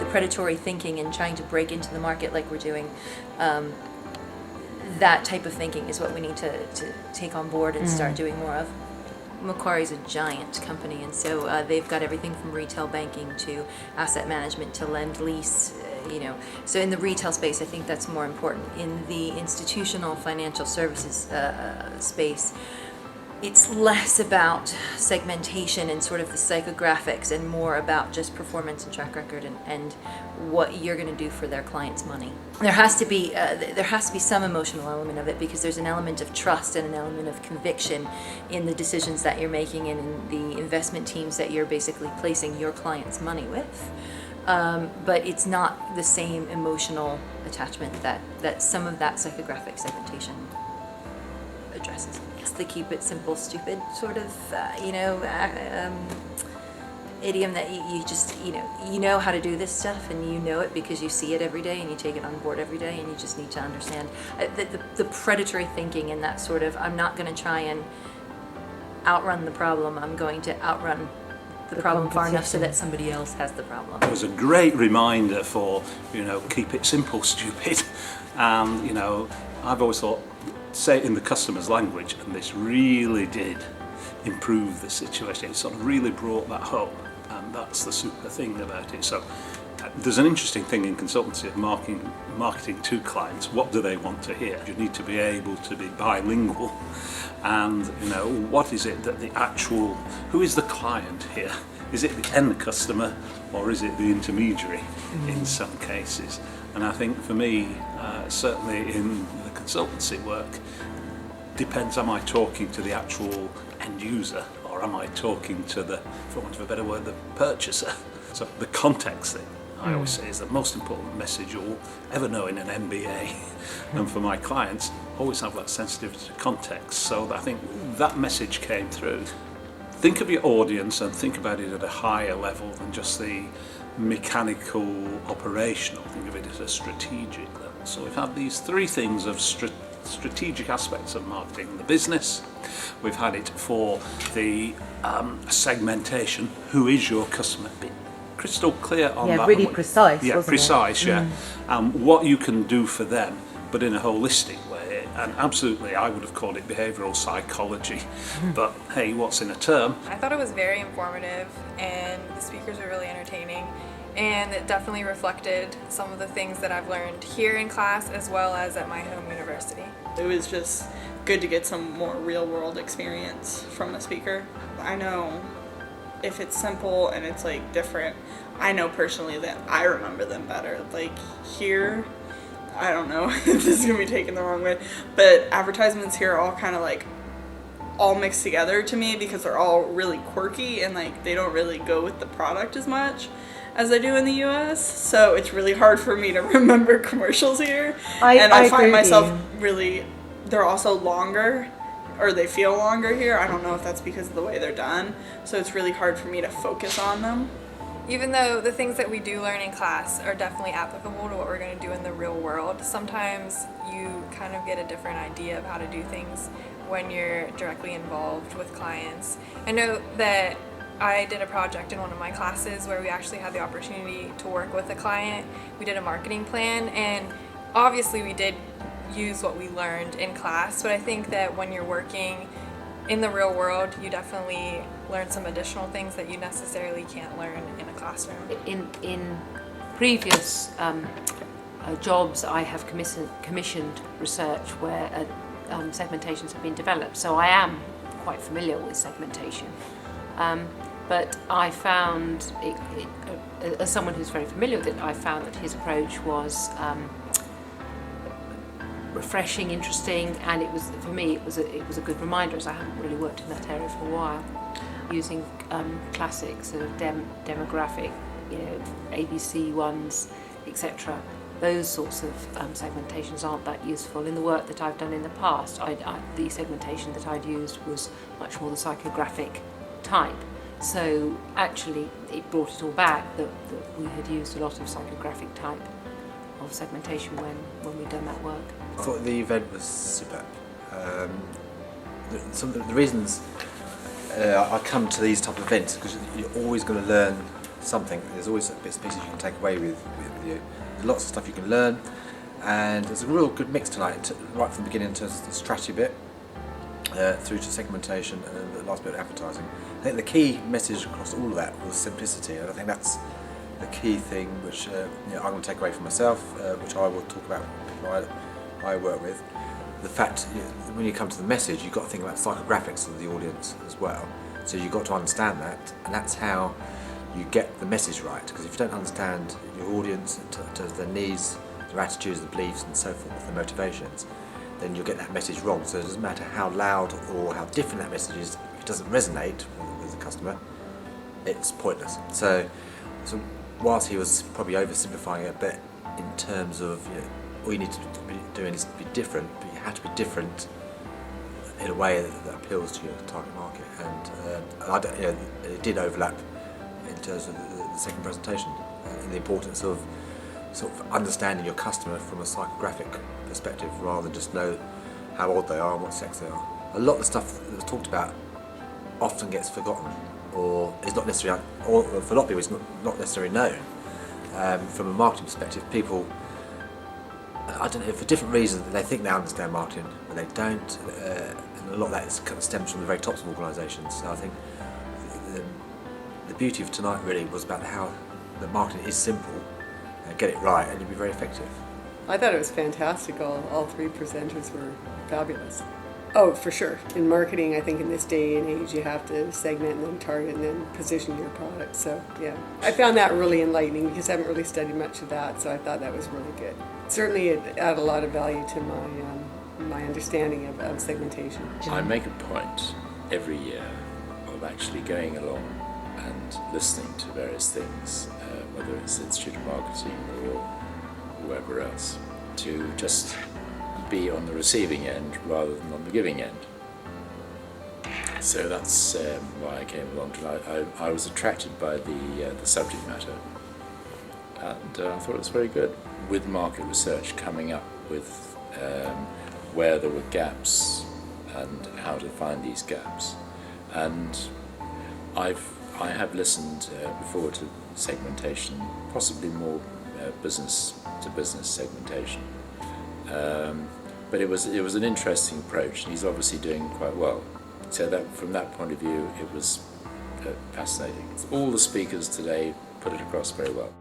predatory thinking and trying to break into the market like we're doing, that type of thinking is what we need to take on board and start doing more of. Macquarie's a giant company, and so they've got everything from retail banking to asset management to lend lease. So in the retail space, I think that's more important. In the institutional financial services space, it's less about segmentation and sort of the psychographics and more about just performance and track record and what you're going to do for their clients' money. There has to be some emotional element of it, because there's an element of trust and an element of conviction in the decisions that you're making and in the investment teams that you're basically placing your clients' money with. But it's not the same emotional attachment that some of that psychographic segmentation addresses. It's the keep it simple, stupid sort of, idiom that you just, you know how to do this stuff, and you know it because you see it every day and you take it on board every day, and you just need to understand the predatory thinking and that sort of, I'm not going to try and outrun the problem, I'm going to outrun the problem far enough so that somebody else has the problem. It was a great reminder for, keep it simple, stupid. And, I've always thought, say it in the customer's language, and this really did improve the situation. It sort of really brought that home, and that's the super thing about it. So there's an interesting thing in consultancy of marketing to clients. What do they want to hear? You need to be able to be bilingual, and what is it that who is the client here? Is it the end customer, or is it the intermediary in some cases? And I think for me, certainly in the consultancy work, depends, am I talking to the actual end user, or am I talking to the, for want of a better word, the purchaser? So the context thing, I always say, is the most important message you'll ever know in an MBA. And for my clients, always have that sensitivity to context. So I think that message came through. Think of your audience and think about it at a higher level than just the mechanical, operational. Think of it as a strategic level. So we've had these three things of strategic aspects of marketing. The business, we've had it for the segmentation. Who is your customer? Be crystal clear on that. Yeah, really precise. Yeah, precise. Yeah, what you can do for them, but in a holistic way. And absolutely, I would have called it behavioural psychology. But hey, what's in a term? I thought it was very informative, and the speakers were really entertaining. And it definitely reflected some of the things that I've learned here in class as well as at my home university. It was just good to get some more real-world experience from a speaker. I know if it's simple and it's like different, I know personally that I remember them better. Like here, I don't know if this is going to be taken the wrong way, but advertisements here are all kind of like all mixed together to me because they're all really quirky and like they don't really go with the product as much as I do in the US, so it's really hard for me to remember commercials here. I find myself really, they're also longer, or they feel longer here. I don't know if that's because of the way they're done, so it's really hard for me to focus on them. Even though the things that we do learn in class are definitely applicable to what we're going to do in the real world, sometimes you kind of get a different idea of how to do things when you're directly involved with clients. I know that I did a project in one of my classes where we actually had the opportunity to work with a client. We did a marketing plan, and obviously we did use what we learned in class, but I think that when you're working in the real world, you definitely learn some additional things that you necessarily can't learn in a classroom. In previous jobs, I have commissioned research where segmentations have been developed, so I am quite familiar with segmentation. But I found, as someone who's very familiar with it, I found that his approach was refreshing, interesting, and it was, for me, it was a good reminder, as I haven't really worked in that area for a while, using classic sort of demographic, ABC ones, etc. Those sorts of segmentations aren't that useful. In the work that I've done in the past, the segmentation that I'd used was much more the psychographic type. So actually it brought it all back that we had used a lot of psychographic type of segmentation when we'd done that work. I thought the event was superb. Some of the reasons I come to these type of events because you're always going to learn something. There's always bits and pieces you can take away with you. There's lots of stuff you can learn, and there's a real good mix tonight, right from the beginning to the strategy bit, through to segmentation and the last bit of advertising. I think the key message across all of that was simplicity, and I think that's the key thing which I'm going to take away from myself, which I will talk about with people I work with. The fact when you come to the message, you've got to think about psychographics of the audience as well. So you've got to understand that, and that's how you get the message right. Because if you don't understand your audience, their needs, their attitudes, their beliefs, and so forth, their motivations, then you'll get that message wrong. So it doesn't matter how loud or how different that message is, if it doesn't resonate with the customer, it's pointless. So whilst he was probably oversimplifying it a bit in terms of all you need to be doing is be different, but you have to be different in a way that appeals to your target market. And it did overlap in terms of the second presentation and the importance of sort of understanding your customer from a psychographic perspective rather than just know how old they are and what sex they are. A lot of the stuff that was talked about often gets forgotten or is not necessarily, or for a lot of people it's not necessarily known. From a marketing perspective, people, I don't know, for different reasons they think they understand marketing, but they don't, and a lot of that kind of stems from the very tops of organisations. So I think the beauty of tonight really was about how the marketing is simple, get it right, and you'll be very effective. I thought it was fantastic. All three presenters were fabulous. Oh, for sure. In marketing, I think in this day and age, you have to segment and then target and then position your product. So, yeah. I found that really enlightening because I haven't really studied much of that, so I thought that was really good. Certainly, it added a lot of value to my understanding of segmentation. I make a point every year of actually going along and listening to various things, whether it's the Institute of Marketing or whoever else, to just be on the receiving end rather than on the giving end. So that's why I came along tonight. I was attracted by the subject matter, and I thought it was very good. With market research, coming up with where there were gaps and how to find these gaps. And I have listened before to segmentation, possibly more business to business segmentation. But it was an interesting approach, and he's obviously doing quite well. So that from that point of view, it was fascinating. All the speakers today put it across very well.